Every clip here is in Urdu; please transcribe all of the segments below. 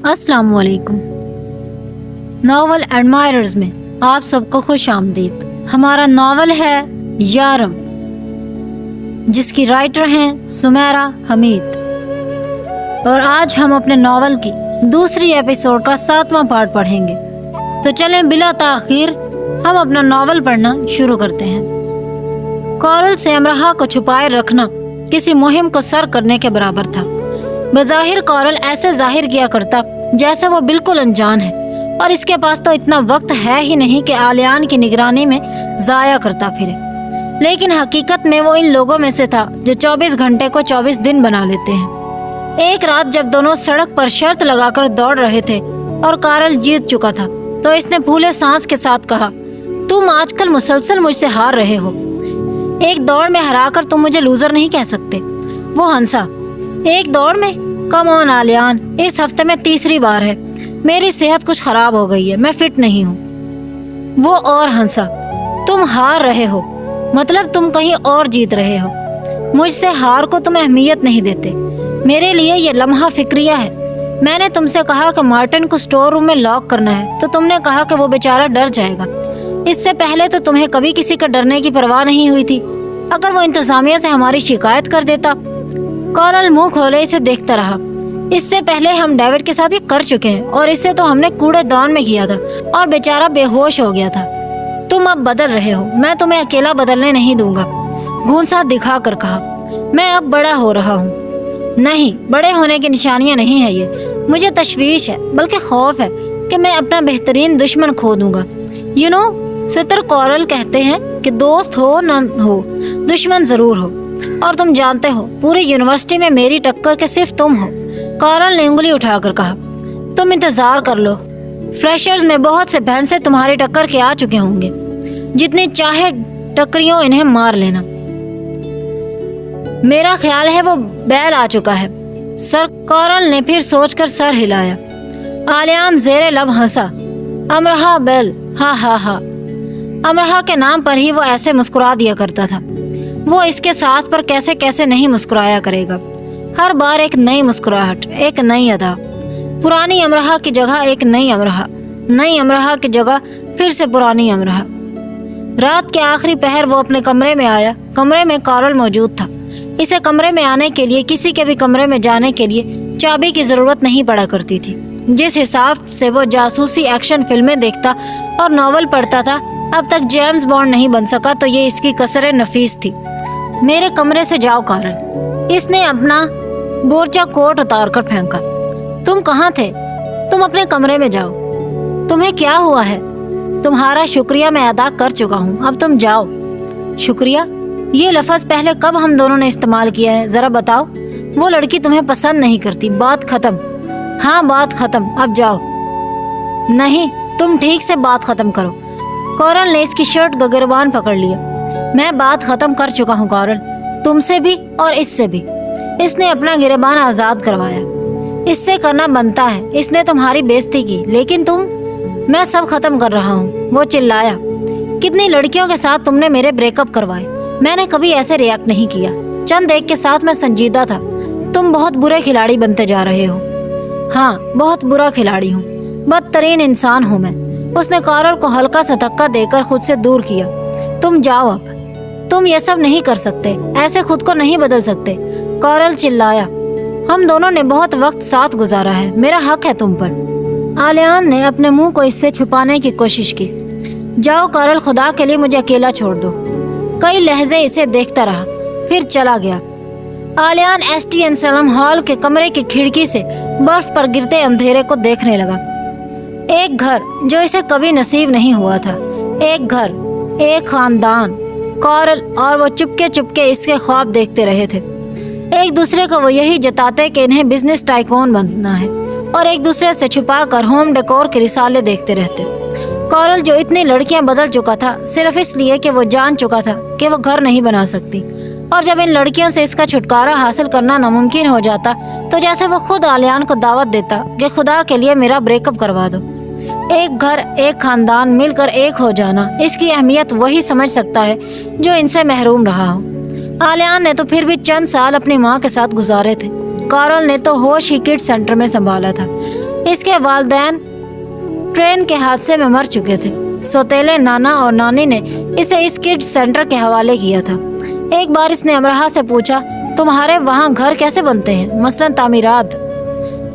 السلام علیکم۔ ناول ایڈمائررز میں آپ سب کو خوش آمدید۔ ہمارا ناول ہے یارم، جس کی رائٹر ہیں سمیرہ حمید، اور آج ہم اپنے ناول کی دوسری ایپیسوڈ کا 7واں پارٹ پڑھیں گے۔ تو چلیں بلا تاخیر ہم اپنا ناول پڑھنا شروع کرتے ہیں۔ کورل سے امرہا کو چھپائے رکھنا کسی مہم کو سر کرنے کے برابر تھا۔ بظاہر کورل ایسے ظاہر کیا کرتا جیسے وہ بالکل انجان ہے، اور اس کے پاس تو اتنا وقت ہے ہی نہیں کہ آلیان کی نگرانی میں ضائع کرتا پھرے، لیکن حقیقت میں وہ ان لوگوں میں سے تھا جو 24 گھنٹے کو 24 دن بنا لیتے ہیں۔ ایک رات جب دونوں سڑک پر شرط لگا کر دوڑ رہے تھے اور کارل جیت چکا تھا، تو اس نے پھولے سانس کے ساتھ کہا، تم آج کل مسلسل مجھ سے ہار رہے ہو، ایک دوڑ میں ہرا کر تم مجھے لوزر نہیں کہہ سکتے۔ وہ ہنسا، ایک دوڑ میں؟ کم آن آلیان، اس ہفتے میں تیسری بار ہے، میری صحت کچھ خراب ہو گئی ہے، میں فٹ نہیں ہوں۔ وہ اور ہنسا، تم ہار رہے ہو مطلب تم کہیں اور جیت رہے ہو، مجھ سے ہار کو تم اہمیت نہیں دیتے، میرے لیے یہ لمحہ فکریہ ہے۔ میں نے تم سے کہا کہ مارٹن کو سٹور روم میں لاک کرنا ہے، تو تم نے کہا کہ وہ بیچارہ ڈر جائے گا۔ اس سے پہلے تو تمہیں کبھی کسی کا ڈرنے کی پرواہ نہیں ہوئی تھی۔ اگر وہ انتظامیہ سے ہماری شکایت کر دیتا۔ کورل منہ کھولے اسے دیکھتا رہا۔ اس سے پہلے ہم ڈیوڈ کے ساتھ یہ کر چکے ہیں، اور اسے تو ہم نے کوڑے دان میں کیا تھا اور بیچارہ بے ہوش ہو گیا تھا۔ تم اب بدل رہے ہو، میں تمہیں اکیلا بدلنے نہیں دوں گا، گھونسا دکھا کر کہا۔ میں اب بڑا ہو رہا ہوں۔ نہیں، بڑے ہونے کی نشانیاں نہیں ہے یہ، مجھے تشویش ہے، بلکہ خوف ہے کہ میں اپنا بہترین دشمن کھو دوں گا۔ ستر کورل کہتے ہیں کہ دوست ہو نہ ہو، دشمن ضرور ہو، اور تم جانتے ہو پوری یونیورسٹی میں میری ٹکر کے صرف تم ہو۔ کورل نے انگلی اٹھا کر کہا، تم انتظار کر لو، فریشرز میں بہت سے بہنسے تمہاری ٹکر کے آ چکے ہوں گے، جتنی چاہے ٹکریوں انہیں مار لینا۔ میرا خیال ہے وہ بیل آ چکا ہے۔ سر کورل نے پھر سوچ کر سر ہلایا۔ آلیان زیر لب ہنسا، امرہا بیل، ہاں ہاں ہاں۔ امرہا کے نام پر ہی وہ ایسے مسکرا دیا کرتا تھا، وہ اس کے ساتھ پر کیسے کیسے نہیں مسکرایا کرے گا۔ ہر بار ایک نئی مسکراہٹ، ایک نئی ادا، پرانی امرہا کی جگہ ایک نئی امرہا، نئی امرہا کی جگہ پھر سے پرانی امرہا۔ رات کے آخری پہر وہ اپنے کمرے میں آیا۔ کمرے میں کورل موجود تھا۔ اسے کمرے میں آنے کے لیے، کسی کے بھی کمرے میں جانے کے لیے چابی کی ضرورت نہیں پڑا کرتی تھی۔ جس حساب سے وہ جاسوسی ایکشن فلمیں دیکھتا اور ناول پڑھتا تھا، اب تک جیمز بانڈ نہیں بن سکا، تو یہ اس کی کسر نفیس تھی۔ میرے کمرے سے جاؤ کارل۔ اس نے اپنا بورچا کوٹ اتار کر پھینکا۔ تم کہاں تھے؟ تم اپنے کمرے میں جاؤ۔ تمہیں کیا ہوا ہے؟ تمہارا شکریہ میں ادا کر چکا ہوں، اب تم جاؤ۔ شکریہ؟ یہ لفظ پہلے کب ہم دونوں نے استعمال کیا ہے، ذرا بتاؤ۔ وہ لڑکی تمہیں پسند نہیں کرتی، بات ختم۔ ہاں، بات ختم، اب جاؤ۔ نہیں، تم ٹھیک سے بات ختم کرو۔ کورل نے اس کی شرٹ کا گریبان پکڑ لیا۔ میں بات ختم کر چکا ہوں کورل، تم سے بھی اور اس سے بھی۔ اس نے اپنا گریبان آزاد کروایا۔ اس سے کرنا بنتا ہے، اس نے تمہاری بےزتی کی، لیکن تم… میں سب ختم کر رہا ہوں، وہ چلایا۔ کتنی لڑکیوں کے ساتھ تم نے میرے بریک اپ کروائے، میں نے کبھی ایسے ریاکٹ نہیں کیا، چند ایک کے ساتھ میں سنجیدہ تھا۔ تم بہت برے کھلاڑی بنتے جا رہے ہو۔ ہاں، بہت برا کھلاڑی ہوں، بدترین انسان ہوں میں۔ اس نے کورل کو ہلکا سا دھکا دے کر خود سے دور کیا۔ تم جاؤ اب، تم یہ سب نہیں کر سکتے، ایسے خود کو نہیں بدل سکتے۔ کورل چلایا، ہم دونوں نے بہت وقت ساتھ گزارا ہے، میرا حق ہے تم پر۔ آلیان نے اپنے منہ کو اس سے چھپانے کی کوشش کی۔ جاؤ کورل، خدا کے لیے مجھے اکیلا چھوڑ دو۔ کئی لہجے اسے دیکھتا رہا، پھر چلا گیا۔ آلیان STN ہال کے کمرے کی کھڑکی سے برف پر گرتے اندھیرے کو دیکھنے لگا۔ ایک گھر جو اسے کبھی نصیب نہیں ہوا تھا، ایک گھر، ایک خاندان۔ کورل اور وہ چپکے چپکے اس کے خواب دیکھتے رہے تھے۔ ایک دوسرے کو وہ یہی جتاتے کہ انہیں بزنس ٹائکون بننا ہے، اور ایک دوسرے سے چھپا کر ہوم ڈیکور کے رسالے دیکھتے رہتے۔ کورل جو اتنی لڑکیاں بدل چکا تھا صرف اس لیے کہ وہ جان چکا تھا کہ وہ گھر نہیں بنا سکتی، اور جب ان لڑکیوں سے اس کا چھٹکارا حاصل کرنا ناممکن ہو جاتا تو جیسے وہ خود آلیان کو دعوت دیتا کہ خدا کے لیے میرا بریک اپ کروا دو۔ ایک گھر، ایک خاندان مل کر ایک ہو جانا، اس کی اہمیت وہی سمجھ سکتا ہے جو ان سے محروم رہا ہو۔ آلیان نے تو پھر بھی چند سال اپنی ماں کے ساتھ گزارے تھے، کورل نے تو ہوش ہی کڈ سینٹر میں سنبھالا تھا۔ اس کے والدین ٹرین کے حادثے میں مر چکے تھے۔ سوتیلے نانا اور نانی نے اسے اس کڈ سینٹر کے حوالے کیا تھا۔ ایک بار اس نے امرہا سے پوچھا، تمہارے وہاں گھر کیسے بنتے ہیں؟ مثلاً تعمیرات؟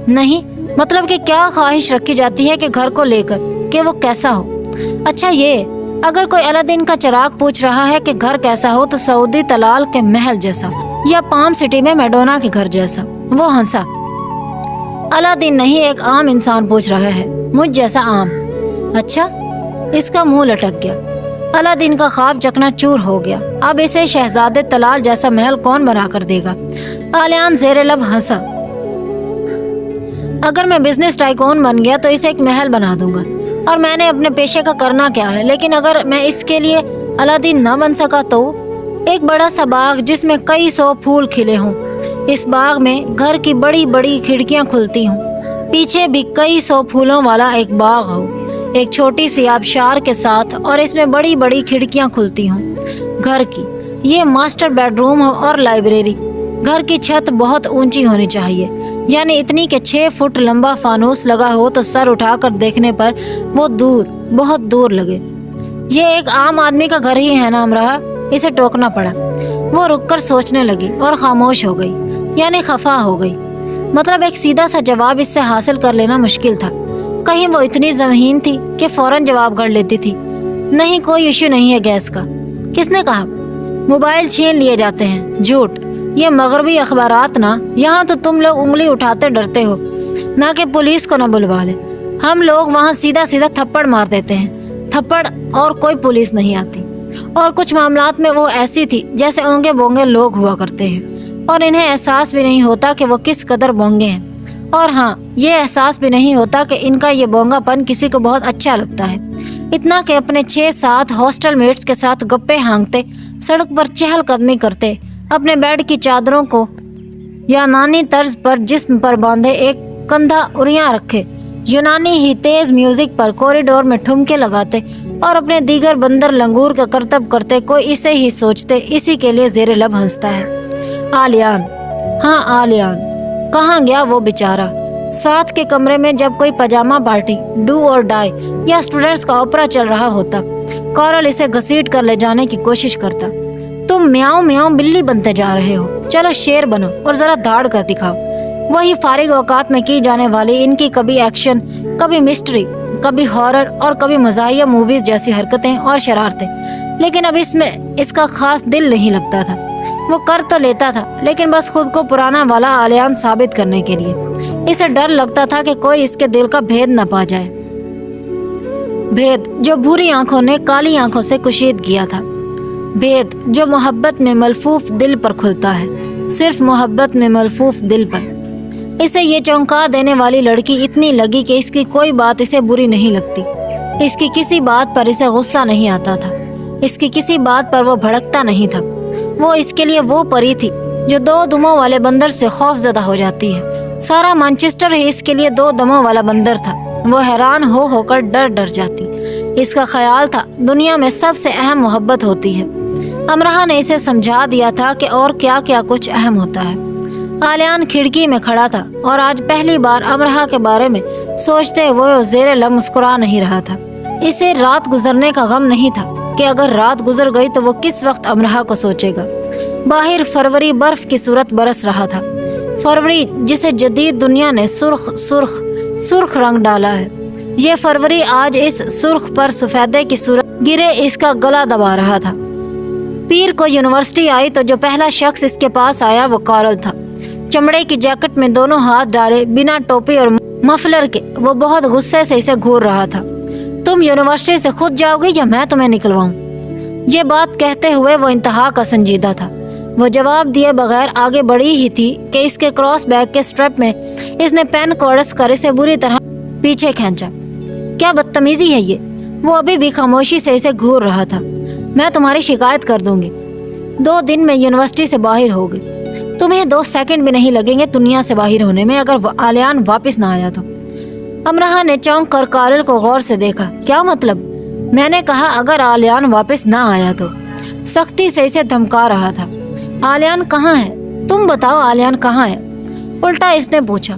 نہیں، مطلب کہ کیا خواہش رکھی جاتی ہے کہ گھر کو لے کر کہ وہ کیسا ہو؟ اچھا، یہ اگر کوئی الادین کا چراغ پوچھ رہا ہے کہ گھر کیسا ہو تو سعودی تلال کے محل جیسا یا پام سٹی میں میڈونا کے گھر جیسا۔ وہ ہنسا۔ الادین نہیں، ایک عام انسان پوچھ رہا ہے، مجھ جیسا عام۔ اچھا، اس کا منہ لٹک گیا۔ الادین کا خواب چکنا چور ہو گیا۔ اب اسے شہزادے تلال جیسا محل کون بنا کر دے گا؟ آلیان زیر لب ہنسا۔ اگر میں بزنس ٹائکون بن گیا تو اسے ایک محل بنا دوں گا، اور میں نے اپنے پیشے کا کرنا کیا ہے، لیکن اگر میں اس کے لیے الادین نہ بن سکا تو ایک بڑا سا باغ جس میں کئی سو پھول کھلے ہوں، اس باغ میں گھر کی بڑی بڑی کھڑکیاں کھلتی ہوں، پیچھے بھی کئی سو پھولوں والا ایک باغ ہو، ایک چھوٹی سی آبشار کے ساتھ، اور اس میں بڑی بڑی کھڑکیاں کھلتی ہوں گھر کی، یہ ماسٹر بیڈ روم ہو اور لائبریری۔ گھر کی چھت بہت اونچی ہونی چاہیے، یعنی اتنی کہ 6 فٹ لمبا فانوس لگا ہو تو سر اٹھا کر دیکھنے پر وہ دور، بہت دور لگے۔ یہ ایک عام آدمی کا گھر ہی ہے نا امرہا؟ اسے ٹوکنا پڑا۔ وہ رک کر سوچنے لگی اور خاموش ہو گئی، یعنی خفا ہو گئی۔ مطلب ایک سیدھا سا جواب اس سے حاصل کر لینا مشکل تھا۔ کہیں وہ اتنی ذہین تھی کہ فوراً جواب گھڑ لیتی تھی، نہیں کوئی ایشو نہیں ہے گیس کا۔ کس نے کہا؟ موبائل چھین لیے جاتے ہیں۔ جھوٹ، یہ مغربی اخبارات نا، یہاں تو تم لوگ انگلی اٹھاتے ڈرتے ہو، نہ کہ پولیس کو نہ بلوا لے۔ ہم لوگ وہاں سیدھا سیدھا تھپڑ مار دیتے ہیں، تھپڑ، اور کوئی پولیس نہیں آتی۔ اور کچھ معاملات میں وہ ایسی تھی جیسے اونگے بونگے لوگ ہوا کرتے ہیں، اور انہیں احساس بھی نہیں ہوتا کہ وہ کس قدر بونگے ہیں، اور ہاں، یہ احساس بھی نہیں ہوتا کہ ان کا یہ بونگا پن کسی کو بہت اچھا لگتا ہے، اتنا کہ اپنے 6-7 ہاسٹل میٹس کے ساتھ گپے ہانکتے، سڑک پر چہل قدمی کرتے، اپنے بیڈ کی چادروں کو یونانی طرز پر جسم پر باندھے ایک کندھا اریاں رکھے، یونانی ہی تیز میوزک پر کوریڈور میں ٹھمکے لگاتے، اور اپنے دیگر بندر لنگور کا کرتب کرتے، کوئی اسے ہی سوچتے، اسی کے لیے زیر لب ہنستا ہے۔ آلیان، ہاں آلیان، کہاں گیا وہ بیچارہ؟ ساتھ کے کمرے میں جب کوئی پاجامہ پارٹی، ڈو اور ڈائی یا اسٹوڈنٹس کا اوپرا چل رہا ہوتا، کورل اسے گھسیٹ کر لے جانے کی کوشش کرتا۔ تم میاؤں میاؤں بلی بنتے جا رہے ہو، چلو شیر بنو اور ذرا دھاڑ کر دکھاؤ۔ وہی فارغ اوقات میں کی جانے والی ان کی کبھی ایکشن، کبھی مسٹری، کبھی ہارر اور کبھی مزاحیہ موویز جیسی حرکتیں اور شرارتیں، لیکن اب اس میں اس کا خاص دل نہیں لگتا تھا۔ وہ کر تو لیتا تھا، لیکن بس خود کو پرانا والا آلیان ثابت کرنے کے لیے۔ اسے ڈر لگتا تھا کہ کوئی اس کے دل کا بھید نہ پا جائے، بھید جو بھوری آنکھوں نے کالی آنکھوں سے کشید کیا تھا، بھید جو محبت میں ملفوف دل پر کھلتا ہے، صرف محبت میں ملفوف دل پر۔ اسے یہ چونکا دینے والی لڑکی اتنی لگی کہ اس کی کوئی بات اسے بری نہیں لگتی، اس کی کسی بات پر اسے غصہ نہیں آتا تھا، اس کی کسی بات پر وہ بھڑکتا نہیں تھا۔ وہ اس کے لیے وہ پری تھی جو 2 دموں والے بندر سے خوف زدہ ہو جاتی ہے۔ سارا مانچسٹر ہی اس کے لیے 2 دموں والا بندر تھا۔ وہ حیران ہو کر ڈر جاتی۔ اس کا خیال تھا دنیا میں سب سے اہم محبت ہوتی ہے۔ امرہا نے اسے سمجھا دیا تھا کہ اور کیا کیا کچھ اہم ہوتا ہے۔ آلیان کھڑکی میں کھڑا تھا اور آج پہلی بار امرہا کے بارے میں سوچتے وہ زیر لب مسکرا نہیں رہا تھا۔ اسے رات گزرنے کا غم نہیں تھا کہ اگر رات گزر گئی تو وہ کس وقت امرہا کو سوچے گا۔ باہر فروری برف کی صورت برس رہا تھا، فروری جسے جدید دنیا نے سرخ رنگ ڈالا ہے۔ یہ فروری آج اس سرخ پر سفیدے کی صورت گرے اس کا گلا دبا رہا تھا۔ پیر کو یونیورسٹی آئی تو جو پہلا شخص اس کے پاس آیا وہ کارل تھا۔ چمڑے کی جیکٹ میں دونوں ہاتھ ڈالے، بنا ٹوپی اور مفلر کے، وہ بہت غصے سے اسے گھور رہا تھا۔ تم یونیورسٹی سے خود جاؤ گی یا میں تمہیں نکلواؤں؟ یہ بات کہتے ہوئے وہ انتہا کا سنجیدہ تھا۔ وہ جواب دیے بغیر آگے بڑھی ہی تھی کہ اس کے کراس بیگ کے سٹریپ میں اس نے پین کو اڑس کر اسے بری طرح پیچھے کھینچا۔ کیا بدتمیزی ہے یہ؟ وہ ابھی بھی خاموشی سے اسے گھور رہا تھا۔ میں تمہاری شکایت کر دوں گی۔ 2 دن میں یونیورسٹی سے باہر ہوگی، تمہیں 2 سیکنڈ بھی نہیں لگیں گے دنیا سے باہر ہونے میں اگر آلیان واپس نہ آیا تو۔ امرہا نے چونک کر کارل کو غور سے دیکھا۔ کیا مطلب؟ میں نے کہا اگر آلیان واپس نہ آیا تو۔ سختی سے اسے دھمکا رہا تھا۔ آلیان کہاں ہے؟ تم بتاؤ آلیان کہاں ہے؟ الٹا اس نے پوچھا۔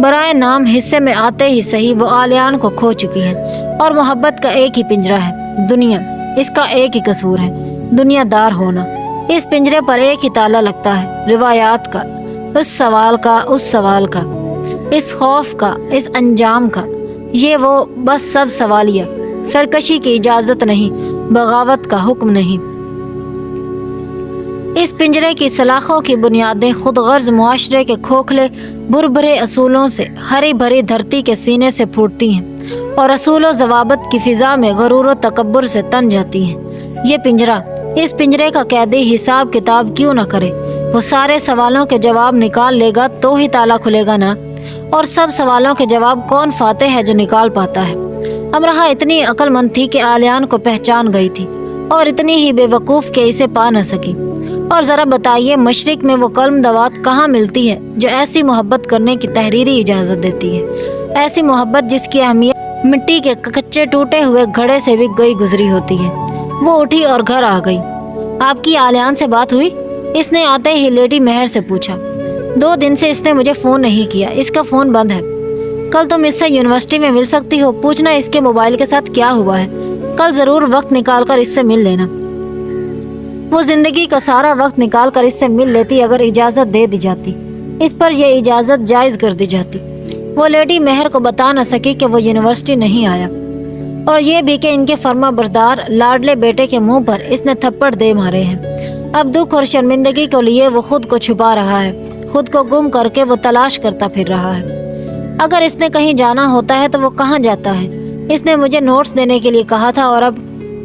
برائے نام حصے میں آتے ہی صحیح وہ آلیان کو کھو چکی ہے، اور محبت کا ایک ہی پنجرہ ہے دنیا، اس کا ایک ہی قصور ہے دنیا دار ہونا۔ اس پنجرے پر ایک ہی تالا لگتا ہے، روایات کا، اس سوال کا، اس خوف کا، اس انجام کا، یہ وہ بس سب سوالیہ، سرکشی کی اجازت نہیں، بغاوت کا حکم نہیں۔ اس پنجرے کی سلاخوں کی بنیادیں خود غرض معاشرے کے کھوکھلے بربرے اصولوں سے ہری بھری دھرتی کے سینے سے پھوٹتی ہیں اور اصول و ضوابط کی فضا میں غرور و تکبر سے تن جاتی ہیں۔ یہ پنجرہ، اس پنجرے کا قیدی حساب کتاب کیوں نہ کرے؟ وہ سارے سوالوں کے جواب نکال لے گا تو ہی تالا کھلے گا نا، اور سب سوالوں کے جواب کون فاتح ہے جو نکال پاتا ہے؟ امرہا اتنی عقل مند تھی کہ آلیان کو پہچان گئی تھی، اور اتنی ہی بے وقوف کہ اسے پا نہ سکی۔ اور ذرا بتائیے مشرق میں وہ قلم دوات کہاں ملتی ہے جو ایسی محبت کرنے کی تحریری اجازت دیتی ہے؟ ایسی محبت جس کی اہمیت مٹی کے کچے ٹوٹے ہوئے گھڑے سے بھی گزری ہوتی ہے۔ وہ اٹھی اور گھر آ گئی۔ آپ کی آلیان سے بات ہوئی؟ اس نے آتے ہی لیڈی مہر سے پوچھا۔ 2 دن سے اس نے مجھے فون نہیں کیا، اس کا فون بند ہے۔ کل تم اس سے یونیورسٹی میں مل سکتی ہو، پوچھنا اس کے موبائل کے ساتھ کیا ہوا ہے۔ کل ضرور وقت نکال کر اس سے مل لینا۔ وہ زندگی کا سارا وقت نکال کر اس سے مل لیتی اگر اجازت دے دی جاتی، اس پر یہ اجازت جائز کر دی جاتی۔ وہ لیڈی مہر کو بتا نہ سکی کہ وہ یونیورسٹی نہیں آیا، اور یہ بھی کہ ان کے فرما بردار لاڈلے بیٹے کے منہ پر اس نے تھپڑ دے مارے ہیں۔ اب دکھ اور شرمندگی کو لیے وہ خود کو چھپا رہا ہے، خود کو گم کر کے وہ تلاش کرتا پھر رہا ہے۔ اگر اس نے کہیں جانا ہوتا ہے تو وہ کہاں جاتا ہے؟ اس نے مجھے نوٹس دینے کے لیے کہا تھا، اور اب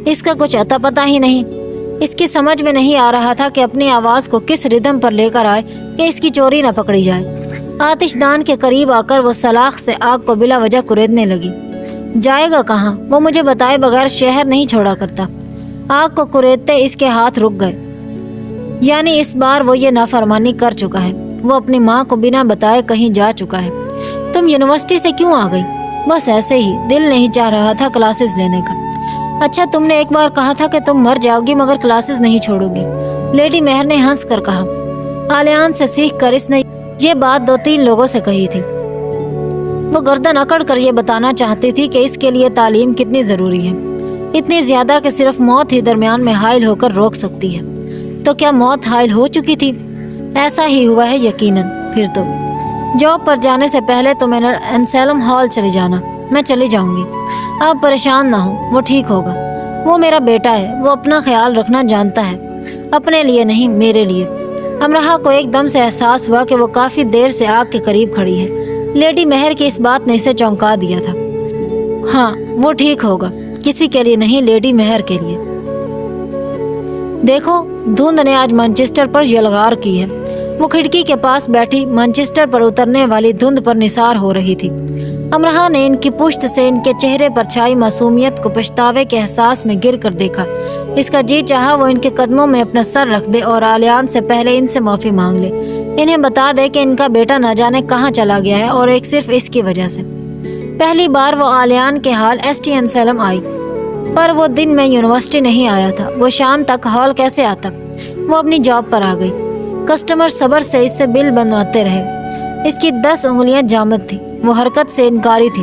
اس کا کچھ اتا پتہ ہی نہیں۔ اس کی سمجھ میں نہیں آ رہا تھا کہ اپنی آواز کو کس ردم پر لے کر آئے کہ اس کی چوری نہ پکڑی جائے۔ آتش دان کے قریب آ کر وہ سلاخ سے آگ کو بلا وجہ کریدنے لگی۔ جائے گا کہاں؟ وہ مجھے بتائے بغیر شہر نہیں چھوڑا کرتا۔ آگ کو کریدتے اس کے ہاتھ رک گئے، یعنی اس بار وہ یہ نافرمانی کر چکا ہے۔ وہ اپنی ماں کو بنا بتائے کہیں جا چکا ہے۔ تم یونیورسٹی سے کیوں آ گئی؟ بس ایسے ہی، دل نہیں چاہ رہا تھا کلاسز لینے کا۔ اچھا، تم نے ایک بار کہا تھا کہ تم مر جاؤ گی مگر کلاسز نہیں چھوڑو گی، لیڈی مہر نے ہنس کر کہا۔ آلیان سے سیکھ کر اس نے یہ بات 2-3 لوگوں سے کہی تھی۔ وہ گردن اکڑ کر یہ بتانا چاہتی تھی کہ اس کے لیے تعلیم کتنی ضروری ہے، اتنی زیادہ کہ صرف موت ہی درمیان میں حائل ہو کر روک سکتی ہے۔ تو کیا موت حائل ہو چکی تھی؟ ایسا ہی ہوا ہے یقیناً۔ پھر تو جاب پر جانے سے پہلے تو میں نے انسیلم ہال چلی جانا۔ میں چلی جاؤں گی، آپ پریشان نہ ہوں، وہ ٹھیک ہوگا۔ وہ میرا بیٹا ہے، وہ اپنا خیال رکھنا جانتا ہے، اپنے لیے نہیں میرے لیے۔ امرہا کو ایک دم سے احساس ہوا کہ وہ کافی دیر سے آگ کے قریب کھڑی ہے۔ لیڈی مہر کی اس بات نے اسے چونکا دیا تھا۔ ہاں، وہ ٹھیک ہوگا، کسی کے لیے نہیں، لیڈی مہر کے لیے۔ دیکھو، دھند نے آج مانچسٹر پر یلغار کی ہے۔ وہ کھڑکی کے پاس بیٹھی مانچسٹر پر اترنے والی دھند پر نثار ہو رہی تھی۔ امرہا نے ان کی پشت سے ان کے چہرے پر چھائی معصومیت کو پچھتاوے کے احساس میں گر کر دیکھا۔ اس کا جی چاہا وہ ان کے قدموں میں اپنا سر رکھ دے اور آلیان سے پہلے ان سے معافی مانگ لے، انہیں بتا دے کہ ان کا بیٹا نہ جانے کہاں چلا گیا ہے، اور ایک صرف اس کی وجہ سے۔ پہلی بار وہ آلیان کے ہال ایس ٹی انسیلم آئی، پر وہ دن میں یونیورسٹی نہیں آیا تھا۔ وہ شام تک ہال کیسے آتا؟ وہ اپنی جاب پر آ گئی۔ کسٹمر صبر سے اس سے بل بنواتے رہے۔ اس کی 10 انگلیاں جامد تھی، وہ حرکت سے انکاری تھی۔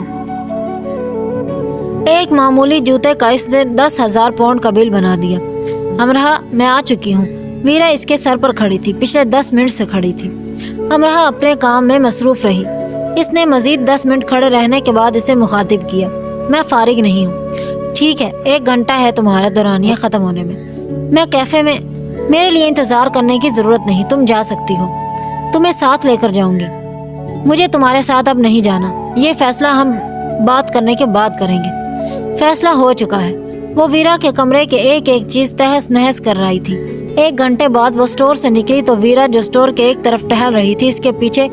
ایک معمولی جوتے کا اس نے 10,000 پاؤنڈ کا بل بنا دیا۔ امرہا، میں آ چکی ہوں۔ ویرا اس کے سر پر کھڑی تھی، پچھلے 10 منٹ سے کھڑی تھی۔ امرہا اپنے کام میں مصروف رہی۔ اس نے مزید 10 منٹ کھڑے رہنے کے بعد اسے مخاطب کیا۔ میں فارغ نہیں ہوں۔ ٹھیک ہے، 1 گھنٹہ ہے تمہارا دورانیہ ختم ہونے میں۔ میں کیفے میں، میرے لیے انتظار کرنے کی ضرورت نہیں، تم جا سکتی ہو۔ تمہیں ساتھ لے کر جاؤں گی۔ مجھے تمہارے ساتھ اب نہیں جانا، یہ فیصلہ ہم بات کرنے کے بعد کریں گے۔ فیصلہ ہو چکا ہے۔ وہ ویرا کے کمرے کے ایک ایک چیز تہس نہس کر رہی تھی۔ 1 گھنٹے بعد وہ اسٹور سے نکلی تو ویرا جو اسٹور کے ایک طرف ٹہل رہی تھی اس کے پیچھے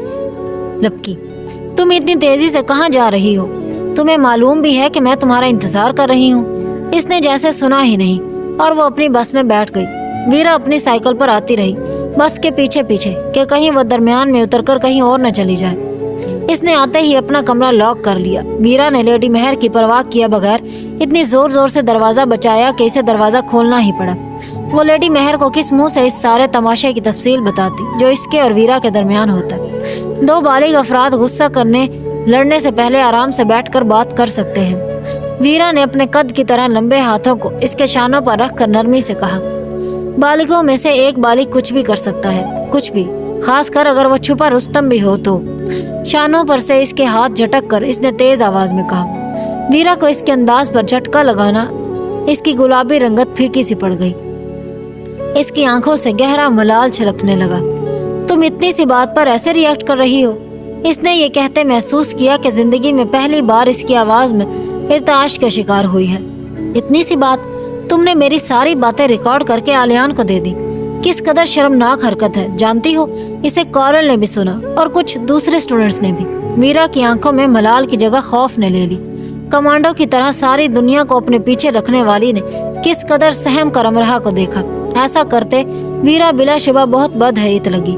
لپکی۔ تم اتنی تیزی سے کہاں جا رہی ہو؟ تمہیں معلوم بھی ہے کہ میں تمہارا انتظار کر رہی ہوں۔ اس نے جیسے سنا ہی نہیں اور وہ اپنی بس میں بیٹھ گئی۔ ویرا اپنی سائیکل پر آتی رہی، بس کے پیچھے پیچھے، کہ کہیں وہ درمیان میں اتر کر کہیں اور نہ چلی جائے۔ اس نے آتے ہی اپنا کمرہ لاک کر لیا۔ ویرا نے لیڈی مہر کی پرواہ کیا بغیر اتنی زور زور سے دروازہ بچایا کہ اسے دروازہ کھولنا ہی پڑا۔ وہ لیڈی مہر کو کس منہ سے اس سارے تماشے کی تفصیل بتاتی جو اس کے اور ویرا کے درمیان ہوتا ہے۔ دو بالغ افراد غصہ کرنے لڑنے سے پہلے آرام سے بیٹھ کر بات کر سکتے ہیں۔ ویرا نے اپنے قد کی طرح لمبے ہاتھوں کو اس کے شانوں پر رکھ کر نرمی سے کہا، بالغوں میں سے ایک بالغ کچھ بھی کر سکتا ہے، کچھ بھی، خاص کر اگر وہ چھپا رستم بھی ہو تو۔ شانوں پر سے اس کے ہاتھ جھٹک کر اس نے تیز آواز میں کہا۔ ویرا کو اس کے انداز پر جھٹکا لگانا اس کی گلابی رنگت پھیکی سی پڑ گئی۔ اس کی آنکھوں سے گہرا ملال چھلکنے لگا۔ تم اتنی سی بات پر ایسے ری ایکٹ کر رہی ہو؟ اس نے یہ کہتے محسوس کیا کہ زندگی میں پہلی بار اس کی آواز میں ارتعاش کا شکار ہوئی ہے۔ اتنی سی بات؟ تم نے میری ساری باتیں ریکارڈ کر کے آلیان کو دے دی۔ کس قدر شرمناک حرکت ہے، جانتی ہو؟ اسے کورل نے بھی سنا اور کچھ دوسرے اسٹوڈنٹس نے بھی۔ ویرا کی آنکھوں میں ملال کی جگہ خوف نے لے لی۔ کمانڈو کی طرح ساری دنیا کو اپنے پیچھے رکھنے والی نے کس قدر سہم کر امرہا کو دیکھا۔ ایسا کرتے ویرا بلا شبہ بہت بدحیت لگی۔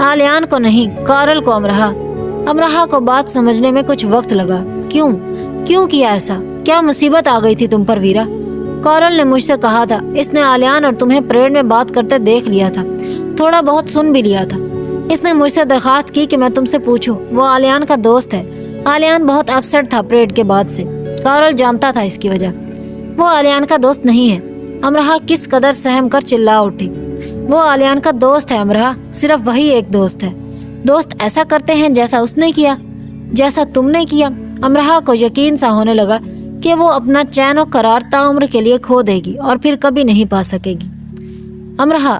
آلیان کو نہیں، کورل کو۔ امرہا کو بات سمجھنے میں کچھ وقت لگا۔ کیوں کیا ایسا؟ کیا مصیبت آ گئی تھی تم پر ویرا؟ کورل نے مجھ سے کہا تھا، اس نے آلیان اور تمہیں پریڈ میں بات کرتے دیکھ لیا تھا، تھوڑا بہت سن بھی لیا تھا۔ اس نے مجھ سے درخواست کی کہ میں تم سے پوچھوں، وہ آلیان کا دوست ہے۔ آلیان بہت اپسٹ تھا پریڈ کے بعد سے۔ کورل جانتا تھا اس کی وجہ۔ وہ آلیان کا دوست نہیں ہے۔ امرہا کس قدر سہم کر چلا اٹھی۔ وہ آلیان کا دوست ہے امرہا، صرف وہی ایک دوست ہے۔ دوست ایسا کرتے ہیں جیسا اس نے کیا، جیسا تم نے کیا۔ امرہا کو یقین سا ہونے لگا کہ وہ اپنا چین و قرار تعمر کے لیے کھو دے گی اور پھر کبھی نہیں پا سکے گی۔ امرہا،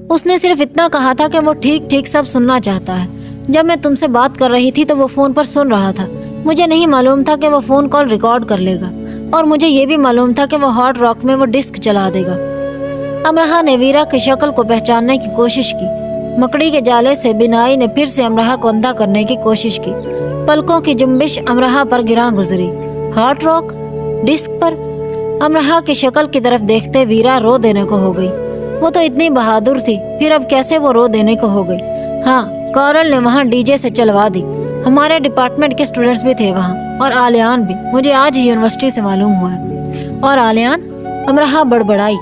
اس نے صرف اتنا کہا تھا کہ وہ ٹھیک سب سننا چاہتا ہے۔ جب میں تم سے بات کر رہی تھی تو وہ فون پر سن رہا تھا۔ مجھے نہیں معلوم تھا کہ وہ فون کال ریکارڈ کر لے گا، اور مجھے یہ بھی معلوم تھا کہ وہ ہارڈ راک میں وہ ڈسک چلا دے گا۔ امرہا نے ویرا کی شکل کو پہچاننے کی کوشش کی۔ مکڑی کے جالے سے بینائی نے پھر سے امرہا کو اندھا کرنے کی کوشش کی۔ پلکوں کی جنبش امرہا پر گراں گزری۔ ہارڈ راک ڈسک پر؟ امرہا کی شکل کی طرف دیکھتے ویرا رو دینے کو ہو گئی۔ وہ تو اتنی بہادر تھی، پھر اب کیسے وہ رو دینے کو ہو گئی؟ ہاں، کورل نے وہاں ڈی جے سے چلوا دی۔ ہمارے ڈپارٹمنٹ کے اسٹوڈنٹس بھی تھے وہاں، اور آلیان بھی، مجھے آج ہی یونیورسٹی سے معلوم ہوا ہے۔ اور آلیان؟ امرہا بڑبڑائی۔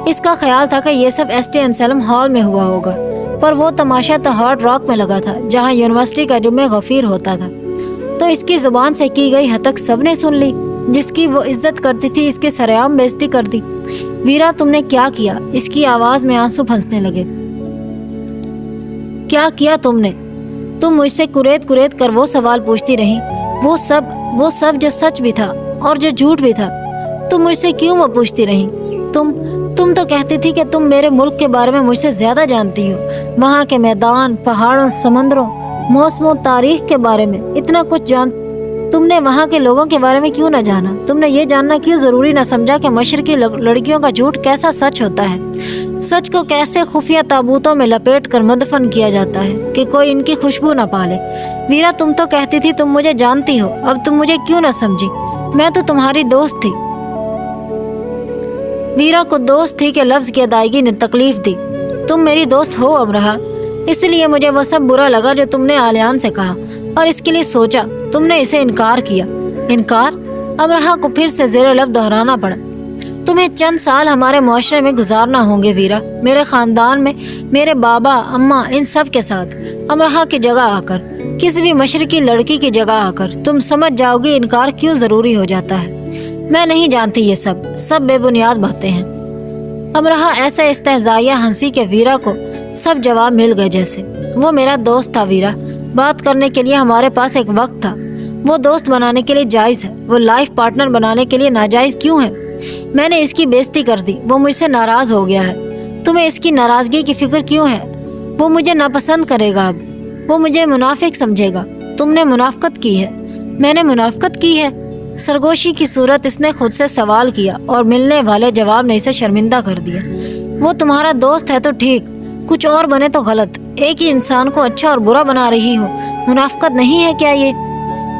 اس کا خیال تھا کہ یہ سب ایس ٹی انسلم ہال میں ہوا ہوگا، پر وہ تماشا تو ہارڈ راک میں لگا تھا، جہاں یونیورسٹی کا جمعہ غفیر ہوتا تھا۔ تو اس کی زبان سے کی گئی ہتک سب نے سن لی۔ جس کی وہ عزت کرتی تھی اس کے سرعام بے عزتی کر دی۔ ویرا، تم نے کیا کیا؟ اس کی آواز میں آنسو پھنسنے لگے۔ کیا کیا تم نے؟ تم مجھ سے کریت کر وہ سوال پوچھتی رہی، وہ سب جو سچ بھی تھا اور جو جھوٹ بھی تھا۔ تم مجھ سے کیوں وہ پوچھتی رہی؟ تم تو کہتی تھی کہ تم میرے ملک کے بارے میں مجھ سے زیادہ جانتی ہو، وہاں کے میدان، پہاڑوں، سمندروں، موسموں، تاریخ کے بارے میں اتنا کچھ تم نے وہاں کے لوگوں کے بارے میں کیوں نہ جانا؟ تم نے یہ جاننا کیوں ضروری نہ سمجھا کہ مشرقی لڑکیوں کا جھوٹ کیسا سچ ہوتا ہے، سچ کو کیسے خفیہ تابوتوں میں لپیٹ کر مدفن کیا جاتا ہے کہ کوئی ان کی خوشبو نہ پالے؟ ویرا، تم تو کہتی تھی تم مجھے جانتی ہو، اب تم مجھے کیوں نہ سمجھی؟ میں تو تمہاری دوست تھی۔ ویرا کو دوست تھی کہ لفظ کی ادائیگی نے تکلیف دی۔ تم میری دوست ہو امرہا، اس لیے مجھے وہ سب برا لگا جو تم نے آلیان سے کہا، اور اس کے لیے سوچا تم نے اسے انکار کیا۔ انکار؟ امرہا کو پھر سے زیر لب دہرانا پڑا۔ تمہیں چند سال ہمارے معاشرے میں گزارنا ہوں گے ویرا، میرے خاندان میں، میرے بابا، اماں، ان سب کے ساتھ، امرہا کی جگہ آ کر، کسی بھی مشرقی لڑکی کی جگہ آ کر تم سمجھ جاؤ گی انکار کیوں ضروری ہو جاتا ہے۔ میں نہیں جانتی، یہ سب بے بنیاد باتیں ہیں۔ امرہا ایسے استہزائیہ ہنسی کہ ویرا کو سب جواب مل گئے جیسے۔ وہ میرا دوست تھا ویرا، بات کرنے کے لیے ہمارے پاس ایک وقت تھا۔ وہ دوست بنانے کے لیے جائز ہے، وہ لائف پارٹنر بنانے کے لیے ناجائز کیوں ہے؟ میں نے اس کی بے عزتی کر دی، وہ مجھ سے ناراض ہو گیا ہے۔ تمہیں اس کی ناراضگی کی فکر کیوں ہے؟ وہ مجھے ناپسند کرے گا، اب وہ مجھے منافق سمجھے گا۔ تم نے منافقت کی ہے۔ میں نے منافقت کی ہے؟ سرگوشی کی صورت اس نے خود سے سوال کیا، اور ملنے والے جواب نے اسے شرمندہ کر دیا۔ وہ تمہارا دوست ہے تو ٹھیک، کچھ اور بنے تو غلط۔ ایک ہی انسان کو اچھا اور برا بنا رہی ہو، منافقت نہیں ہے کیا یہ؟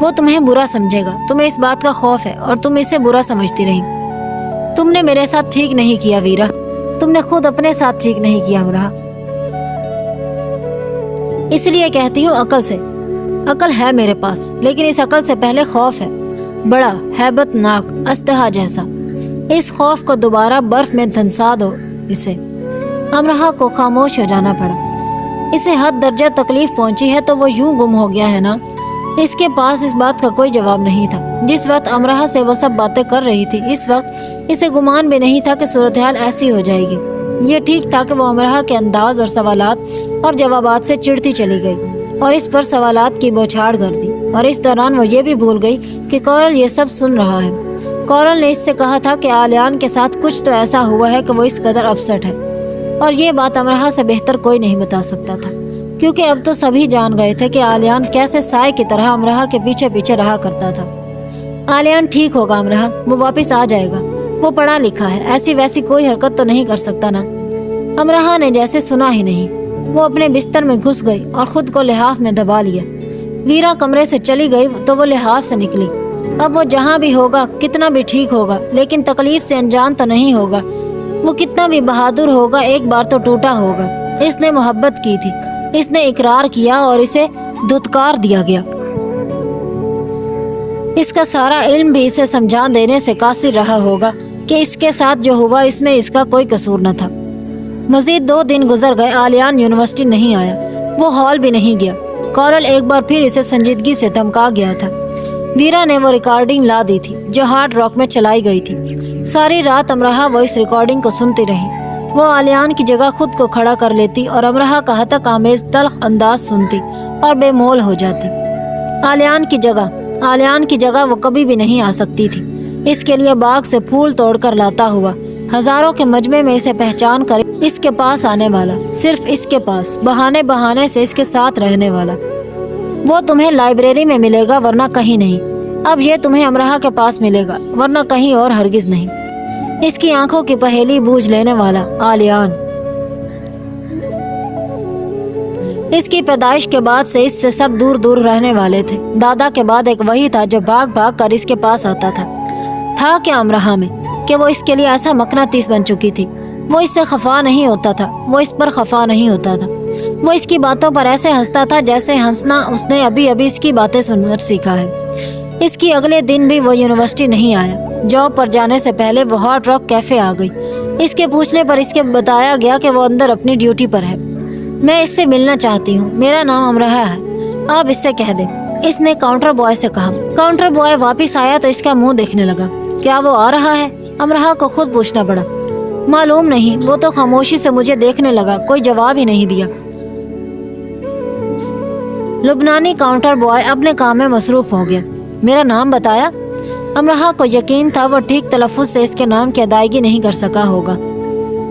وہ تمہیں برا سمجھے گا، تمہیں اس بات کا خوف ہے، اور تم اسے برا سمجھتی رہی۔ تم نے میرے ساتھ ٹھیک نہیں کیا ویرا، تم نے خود اپنے ساتھ ٹھیک نہیں کیا امرہا۔ اس لیے کہتی ہوں عقل سے۔ عقل ہے میرے پاس، لیکن اس عقل سے پہلے خوف ہے، بڑا ہیبت ناک اژدہا جیسا۔ اس خوف کو دوبارہ برف میں دھنسا دو اسے۔ امرہا کو خاموش ہو جانا پڑا۔ اسے حد درجہ تکلیف پہنچی ہے تو وہ یوں گم ہو گیا ہے نا۔ اس کے پاس اس بات کا کوئی جواب نہیں تھا۔ جس وقت امرہ سے وہ سب باتیں کر رہی تھی اس وقت اسے گمان بھی نہیں تھا کہ صورتحال ایسی ہو جائے گی۔ یہ ٹھیک تھا کہ وہ امرہ کے انداز اور سوالات اور جوابات سے چڑھتی چلی گئی اور اس پر سوالات کی بوچھاڑ کر دی، اور اس دوران وہ یہ بھی بھول گئی کہ کورل یہ سب سن رہا ہے۔ کورل نے اس سے کہا تھا کہ آلیان کے ساتھ کچھ تو ایسا ہوا ہے کہ وہ اس قدر اپسٹ ہے، اور یہ بات امرہ سے بہتر کوئی نہیں بتا سکتا تھا، کیونکہ اب تو سبھی جان گئے تھے کہ آلیان کیسے سائے کی طرح امرہ کے پیچھے پیچھے رہا کرتا تھا۔ آلیان ٹھیک ہوگا امرہ، وہ واپس آ جائے گا، وہ پڑھا لکھا ہے، ایسی ویسی کوئی حرکت تو نہیں کر سکتا نا۔ امرہ نے جیسے سنا ہی نہیں، وہ اپنے بستر میں گھس گئی اور خود کو لحاف میں دبا لیا۔ ویرا کمرے سے چلی گئی تو وہ لحاف سے نکلی۔ اب وہ جہاں بھی ہوگا کتنا بھی ٹھیک ہوگا لیکن تکلیف سے انجان تو نہیں ہوگا۔ وہ کتنا بھی بہادر ہوگا ایک بار تو ٹوٹا ہوگا۔ اس نے محبت کی تھی، اس نے اقرار کیا اور اسے دھتکار دیا گیا۔ اس کا سارا علم بھی اسے سمجھا دینے سے قاصر رہا ہوگا کہ اس کے ساتھ جو ہوا اس میں اس کا کوئی قصور نہ تھا۔ مزید 2 دن گزر گئے، آلیان یونیورسٹی نہیں آیا، وہ ہال بھی نہیں گیا۔ کورل ایک بار پھر اسے سنجیدگی سے دھمکا گیا تھا۔ ویرا نے وہ ریکارڈنگ لا دی تھی جو ہارڈ راک میں چلائی گئی تھی۔ ساری رات امرہ وہ اس ریکارڈنگ کو سنتی رہی۔ وہ آلیان کی جگہ خود کو کھڑا کر لیتی اور امرہ کا ہتک آمیز تلخ انداز سنتی اور بے مول ہو جاتی۔ آلیان کی جگہ وہ کبھی بھی نہیں آ سکتی تھی۔ اس کے لیے باغ سے پھول توڑ کر لاتا ہوا، ہزاروں کے مجمع میں اسے پہچان کر اس کے پاس آنے والا، صرف اس کے پاس، بہانے سے اس کے ساتھ رہنے والا۔ وہ تمہیں لائبریری میں ملے گا ورنہ کہیں نہیں۔ اب یہ تمہیں امرہ کے پاس ملے گا ورنہ کہیں اور ہرگز نہیں۔ اس کی آنکھوں کی پہیلی بوجھ لینے والا آلیان۔ اس کی پیدائش کے بعد سے اس سے سب دور دور رہنے والے تھے۔ دادا کے بعد ایک وہی تھا جو بھاگ بھاگ کر اس کے پاس آتا تھا کیا امرہ میں کہ وہ اس کے لیے ایسا مقناطیس بن چکی تھی۔ وہ اس سے خفا نہیں ہوتا تھا، وہ اس پر خفا نہیں ہوتا تھا۔ وہ اس کی باتوں پر ایسے ہنستا تھا جیسے ہنسنا اس نے ابھی اس کی باتیں سن کر سیکھا ہے۔ اس کی اگلے دن بھی وہ یونیورسٹی نہیں آیا۔ جاب پر جانے سے پہلے وہ ہارڈ راک کیفے آ گئی۔ اس کے پوچھنے پر اس کے بتایا گیا کہ وہ اندر اپنی ڈیوٹی پر ہے۔ میں اس سے ملنا چاہتی ہوں، میرا نام امرہ ہے، آپ اس سے کہہ دیں، اس نے کاؤنٹر بوائے سے کہا۔ کاؤنٹر بوائے واپس آیا تو اس کا منہ دیکھنے لگا۔ کیا وہ آ رہا ہے؟ امرہ کو خود پوچھنا پڑا۔ معلوم نہیں، وہ تو خاموشی سے مجھے دیکھنے لگا، کوئی جواب ہی نہیں دیا۔ لبنانی کاؤنٹر بوائے اپنے کام میں مصروف ہو گیا۔ میرا نام بتایا؟ امرہ کو یقین تھا وہ ٹھیک تلفظ سے اس کے نام کی ادائیگی نہیں کر سکا ہوگا۔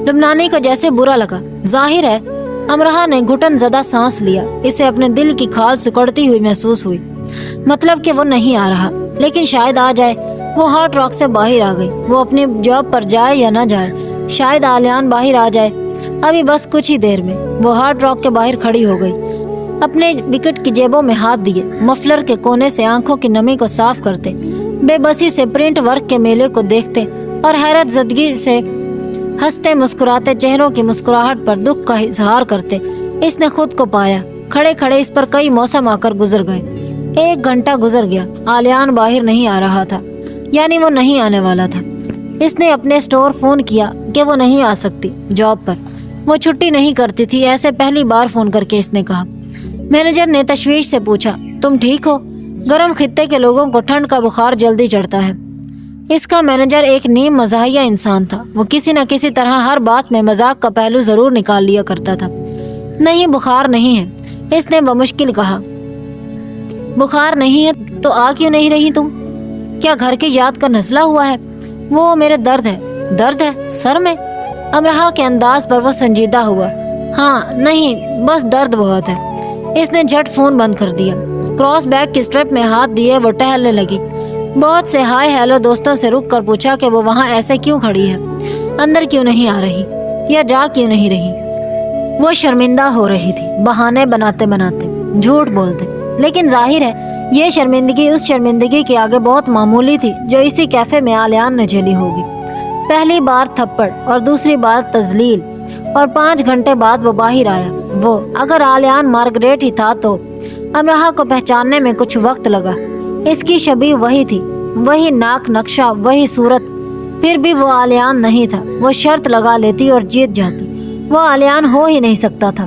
لبنانی کو جیسے برا لگا۔ ظاہر ہے امرہ نے گھٹن زدہ سانس لیا۔ اسے اپنے دل کی کھال سکڑتی ہوئی محسوس ہوئی۔ مطلب کہ وہ نہیں آ رہا، لیکن شاید آ جائے۔ وہ ہارڈ راک سے باہر آ گئی۔ وہ اپنی جاب پر جائے یا نہ جائے، شاید آلیان باہر آ جائے۔ ابھی بس کچھ ہی دیر میں وہ ہارڈ راک کے باہر کھڑی ہو گئی، اپنے وکٹ کی جیبوں میں ہاتھ دیے، مفلر کے کونے سے آنکھوں کی نمی کو صاف کرتے، بے بسی سے پرنٹ ورک کے میلے کو دیکھتے اور حیرت زدگی سے ہنستے مسکراتے چہروں کی مسکراہٹ پر دکھ کا اظہار کرتے اس نے خود کو پایا۔ کھڑے کھڑے اس پر کئی موسم آ کر گزر گئے۔ 1 گھنٹہ گزر گیا، آلیان باہر نہیں آ رہا تھا، یعنی وہ نہیں آنے والا تھا۔ اس نے اپنے اسٹور فون کیا کہ وہ نہیں آ سکتی، جاب پر وہ چھٹی نہیں کرتی تھی، ایسے پہلی بار فون کر کے اس نے کہا۔ مینیجر نے تشویش سے پوچھا، تم ٹھیک ہو؟ گرم خطے کے لوگوں کو ٹھنڈ کا بخار جلدی چڑھتا ہے۔ اس کا مینیجر ایک نیم مزاحیہ انسان تھا۔ وہ کسی نہ کسی طرح ہر بات میں مذاق کا پہلو ضرور نکال لیا کرتا تھا۔ نہیں، بخار نہیں ہے، اس نے بمشکل کہا۔ بخار نہیں ہے تو آ کیوں نہیں رہی تم؟ کیا گھر کی یاد کا نزلہ ہوا ہے؟ وہ میرے درد ہے۔ درد ہے سر میں؟ امرہ کے انداز پر وہ سنجیدہ ہوا۔ ہاں، نہیں، بس درد بہت ہے۔ اس نے جھٹ فون بند کر دیا۔ کراس بیگ کی سٹرپ میں ہاتھ دیے وہ ٹہلنے لگی۔ بہت سے ہائے ہیلو دوستوں سے رک کر پوچھا کہ وہ وہاں ایسے کیوں کھڑی ہے، اندر کیوں نہیں آ رہی یا جا کیوں نہیں رہی۔ وہ شرمندہ ہو رہی تھی، بہانے بناتے بناتے، جھوٹ بولتے، لیکن ظاہر ہے یہ شرمندگی اس شرمندگی کے آگے بہت معمولی تھی جو اسی کیفے میں آلیان نے جھیلی ہوگی۔ پہلی بار تھپڑ اور دوسری بار تذلیل، اور 5 گھنٹے بعد وہ باہر آیا۔ وہ اگر آلیان مارگریٹ ہی تھا تو امرہ کو پہچاننے میں کچھ وقت لگا۔ اس کی شبیہ وہی تھی، وہی ناک نقشہ، وہی صورت، پھر بھی وہ آلیان نہیں تھا۔ وہ شرط لگا لیتی اور جیت جاتی، وہ آلیان ہو ہی نہیں سکتا تھا۔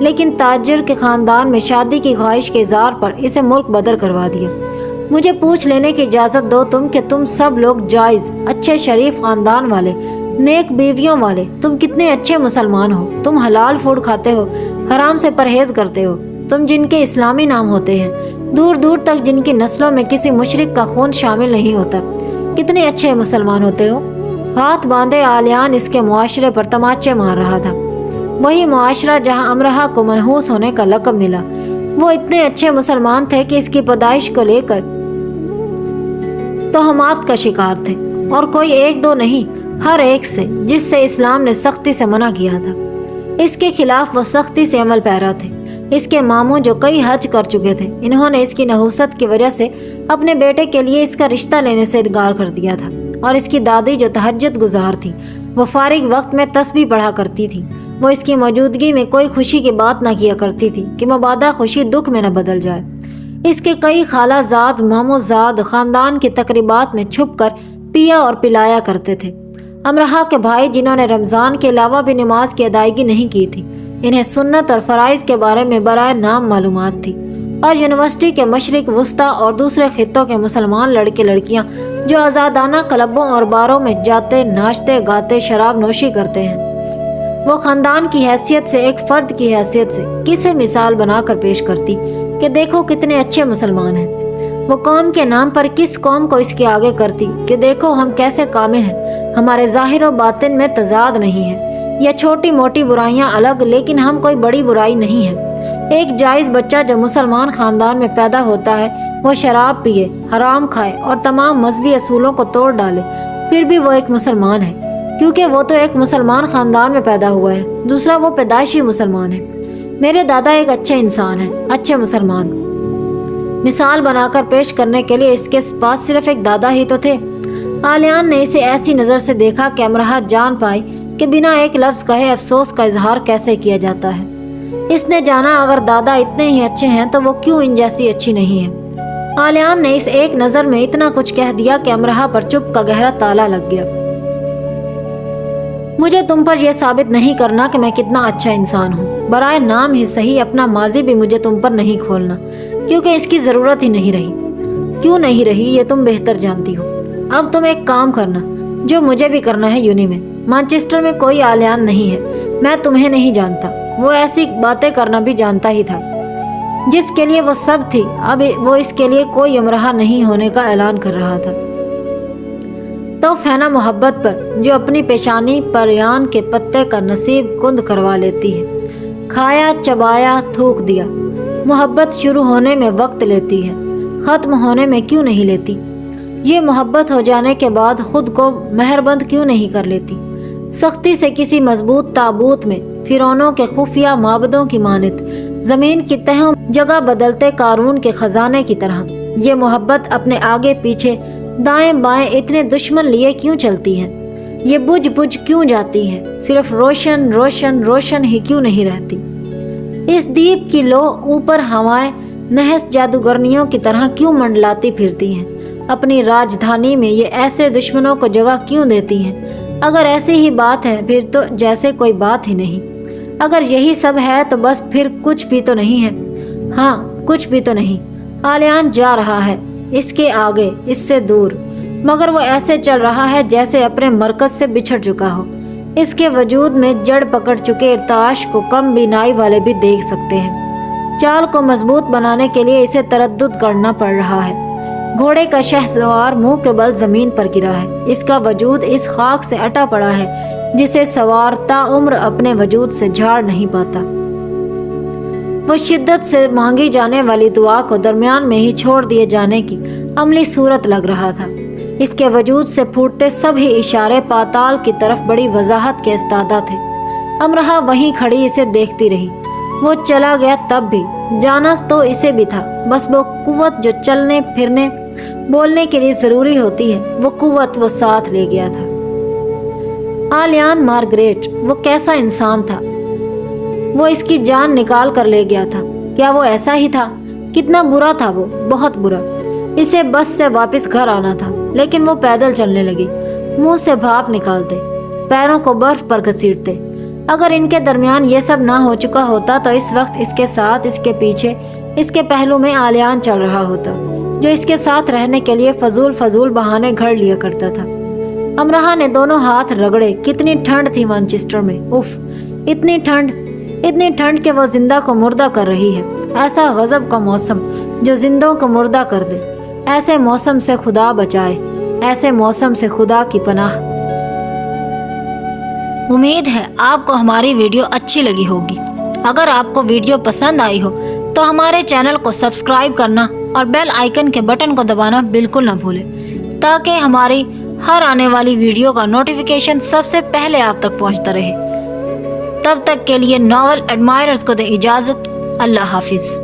لیکن تاجر کے خاندان میں شادی کی خواہش کے اظہار پر اسے ملک بدر کروا دیا۔ مجھے پوچھ لینے کی اجازت دو تم کہ تم سب لوگ جائز، اچھے شریف خاندان والے، نیک بیویوں والے، تم کتنے اچھے مسلمان ہو۔ تم حلال فوڈ کھاتے ہو، حرام سے پرہیز کرتے ہو۔ تم جن کے اسلامی نام ہوتے ہیں، دور دور تک جن کی نسلوں میں کسی مشرک کا خون شامل نہیں ہوتا، کتنے اچھے مسلمان ہوتے ہو۔ ہاتھ باندھے آلیان اس کے معاشرے پر تماچے مار رہا تھا، وہی معاشرہ جہاں امرہا کو منحوس ہونے کا لقب ملا۔ وہ اتنے اچھے مسلمان تھے کہ اس کی پیدائش کو لے کر تہمات کا شکار تھے، اور کوئی ایک دو نہیں، ہر ایک سے، جس سے اسلام نے سختی سے منع کیا تھا۔ اس کے خلاف وہ سختی سے عمل پیرا تھے۔ اس کے ماموں جو کئی حج کر چکے تھے، انہوں نے اس کی نحوست کی وجہ سے اپنے بیٹے کے لیے اس کا رشتہ لینے سے انکار کر دیا تھا، اور اس کی دادی جو تہجد گزار تھی، وہ فارغ وقت میں تسبیح پڑھا کرتی تھی، وہ اس کی موجودگی میں کوئی خوشی کی بات نہ کیا کرتی تھی کہ مبادا خوشی دکھ میں نہ بدل جائے۔ اس کے کئی خالہ زاد، ماموں زاد خاندان کی تقریبات میں چھپ کر پیا اور پلایا کرتے تھے۔ امرہا کے بھائی جنہوں نے رمضان کے علاوہ بھی نماز کی ادائیگی نہیں کی تھی، انہیں سنت اور فرائض کے بارے میں برائے نام معلومات تھی، اور یونیورسٹی کے مشرق وسطی اور دوسرے خطوں کے مسلمان لڑکے لڑکیاں جو آزادانہ کلبوں اور باروں میں جاتے، ناچتے گاتے، شراب نوشی کرتے ہیں، وہ خاندان کی حیثیت سے، ایک فرد کی حیثیت سے کسے مثال بنا کر پیش کرتی کہ دیکھو کتنے اچھے مسلمان ہیں۔ وہ قوم کے نام پر کس قوم کو اس کے آگے کرتی کہ دیکھو ہم کیسے کامل ہیں، ہمارے ظاہر و باطن میں تضاد نہیں ہے، یا چھوٹی موٹی برائیاں الگ، لیکن ہم کوئی بڑی برائی نہیں ہیں۔ ایک جائز بچہ جو مسلمان خاندان میں پیدا ہوتا ہے، وہ شراب پیے، حرام کھائے اور تمام مذہبی اصولوں کو توڑ ڈالے، پھر بھی وہ ایک مسلمان ہے، کیونکہ وہ تو ایک مسلمان خاندان میں پیدا ہوا ہے، دوسرا وہ پیدائشی مسلمان ہے۔ میرے دادا ایک اچھے انسان ہیں، اچھے مسلمان، مثال بنا کر پیش کرنے کے لیے اس کے پاس صرف ایک دادا ہی تو تھے۔ آلیان نے اسے ایسی نظر سے دیکھا کہ امرہا جان پائی کہ بنا ایک لفظ کہے افسوس کا اظہار کیسے کیا جاتا ہے۔ اس نے جانا اگر دادا اتنے ہی اچھے ہیں تو وہ کیوں ان جیسی اچھی نہیں ہے۔ آلیان نے اس ایک نظر میں اتنا کچھ کہہ دیا کہ امرہا پر چپ کا گہرا تالا لگ گیا۔ مجھے تم پر یہ ثابت نہیں کرنا کہ میں کتنا اچھا انسان ہوں، برائے نام ہی صحیح اپنا ماضی بھی مجھے تم پر نہیں کھولنا، کیونکہ اس کی ضرورت ہی نہیں رہی۔ کیوں نہیں رہی یہ تم بہتر جانتی ہو۔ اب تم ایک کام کرنا جو مجھے بھی کرنا ہے یونی میں۔ مانچسٹر میں کوئی آلیان نہیں ہے، میں تمہیں نہیں جانتا۔ وہ ایسی باتیں کرنا بھی جانتا ہی تھا جس کے لیے وہ سب تھی، اب وہ اس کے لیے کوئی امرہا نہیں ہونے کا اعلان کر رہا تھا۔ تو فینا محبت پر جو اپنی پیشانی پر ریان کے پتے کا نصیب کند کروا لیتی ہے، کھایا چبایا تھوک دیا۔ محبت شروع ہونے میں وقت لیتی ہے، ختم ہونے میں کیوں نہیں لیتی؟ یہ محبت ہو جانے کے بعد خود کو مہربند کیوں نہیں کر لیتی؟ سختی سے کسی مضبوط تابوت میں فرعونوں کے خفیہ معبدوں کی مانند زمین کی تہوں جگہ بدلتے قارون کے خزانے کی طرح یہ محبت اپنے آگے پیچھے دائیں بائیں اتنے دشمن لیے کیوں چلتی ہے؟ یہ بجھ بجھ کیوں جاتی ہے؟ صرف روشن روشن روشن ہی کیوں نہیں رہتی؟ اس دیپ کی لو اوپر ہوائیں نحس جادوگرنیوں کی طرح کیوں منڈلاتی پھرتی ہیں؟ اپنی راجدھانی میں یہ ایسے دشمنوں کو جگہ کیوں دیتی ہیں؟ اگر ایسی ہی بات ہے پھر تو جیسے کوئی بات ہی نہیں۔ اگر یہی سب ہے تو بس پھر کچھ بھی تو نہیں ہے۔ ہاں کچھ بھی تو نہیں۔ آلیان جا رہا ہے، اس کے آگے، اس سے دور، مگر وہ ایسے چل رہا ہے جیسے اپنے مرکز سے بچھڑ چکا ہو۔ اس کے وجود میں جڑ پکڑ چکے ارتعاش کو کم بینائی والے بھی دیکھ سکتے ہیں۔ چال کو مضبوط بنانے کے لیے اسے تردد کرنا پڑ رہا ہے۔ گھوڑے کا شہسوار منہ کے بل زمین پر گرا ہے، اس کا وجود اس خاک سے اٹا پڑا ہے جسے سوار تا عمر اپنے وجود سے جھاڑ نہیں پاتا۔ وہ شدت سے مانگی جانے والی دعا کو درمیان میں ہی چھوڑ دیے جانے کی عملی صورت لگ رہا تھا۔ اس کے وجود سے پھوٹتے سب ہی اشارے پاتال کی طرف بڑی وضاحت کے استادہ تھے۔ امرہا وہیں کھڑی اسے دیکھتی رہی۔ وہ چلا گیا تب بھی، جانا تو اسے بھی تھا، بس وہ قوت جو چلنے پھرنے بولنے کے لیے ضروری ہوتی ہے، وہ قوت وہ ساتھ لے گیا تھا۔ آلیان مارگریٹ وہ کیسا انسان تھا؟ وہ اس کی جان نکال کر لے گیا تھا۔ کیا وہ ایسا ہی تھا؟ کتنا برا تھا وہ، بہت برا۔ اسے بس سے واپس گھر آنا تھا، لیکن وہ پیدل چلنے لگی، منہ سے بھاپ نکالتے، پیروں کو برف پر گھسیٹتے، اگر ان کے درمیان یہ سب نہ ہو چکا ہوتا تو اس وقت اس کے ساتھ، اس کے پیچھے، اس کے پہلو میں آلیان چل رہا ہوتا، جو اس کے ساتھ رہنے کے لیے فضول بہانے گھڑ لیا کرتا تھا۔ امرہا نے دونوں ہاتھ رگڑے۔ کتنی ٹھنڈ تھی مانچسٹر میں، اف، اتنی ٹھنڈ کہ وہ زندہ کو مردہ کر رہی ہے۔ ایسا غضب کا موسم جو زندوں کو مردہ کر دے۔ ایسے موسم سے خدا بچائے، ایسے موسم سے خدا کی پناہ۔ امید ہے آپ کو ہماری ویڈیو اچھی لگی ہوگی۔ اگر آپ کو ویڈیو پسند آئی ہو تو ہمارے چینل کو سبسکرائب کرنا اور بیل آئیکن کے بٹن کو دبانا بالکل نہ بھولیں، تاکہ ہماری ہر آنے والی ویڈیو کا نوٹیفیکیشن سب سے پہلے آپ تک پہنچتا رہے۔ تب تک کے لیے ناول ایڈمائررز کو دیں اجازت۔ اللہ حافظ۔